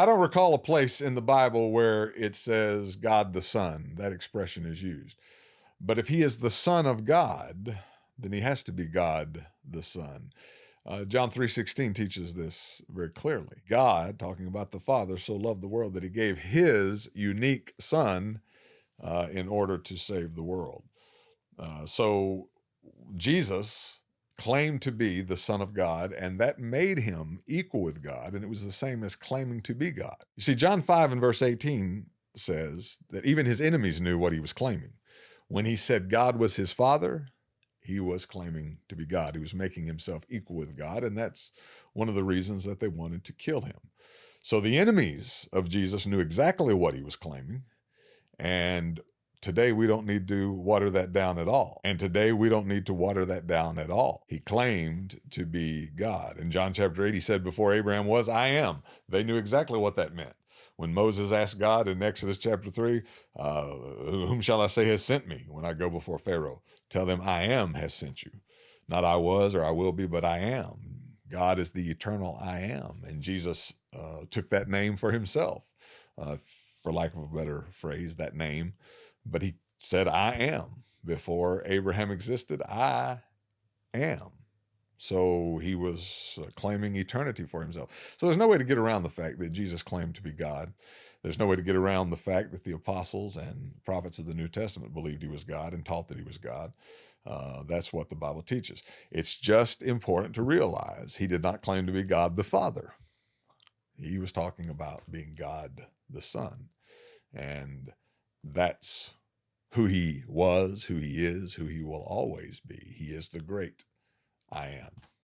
I don't recall a place in the Bible where it says God the Son. That expression is used. But if he is the Son of God, then he has to be God the Son. John 3:16 teaches this very clearly. God, talking about the Father, so loved the world that he gave his unique Son in order to save the world. So Jesus claimed to be the Son of God, and that made him equal with God, and it was the same as claiming to be God. You see, John 5 and verse 18 says that even his enemies knew what he was claiming. When he said God was his Father, he was claiming to be God. He was making himself equal with God, and that's one of the reasons that they wanted to kill him. So the enemies of Jesus knew exactly what he was claiming, and today we don't need to water that down at all. And today we don't need to water that down at all. He claimed to be God. In John chapter 8, he said, before Abraham was, I am. They knew exactly what that meant. When Moses asked God in Exodus chapter 3, whom shall I say has sent me when I go before Pharaoh? Tell them I am has sent you. Not I was or I will be, but I am. God is the eternal I am. And Jesus took that name for himself, for lack of a better phrase, that name. But he said, I am. Before Abraham existed, I am. So he was claiming eternity for himself. So there's no way to get around the fact that Jesus claimed to be God. There's no way to get around the fact that the apostles and prophets of the New Testament believed he was God and taught that he was God. That's what the Bible teaches. It's just important to realize he did not claim to be God the Father. He was talking about being God the Son. And that's who he was, who he is, who he will always be. He is the great I am.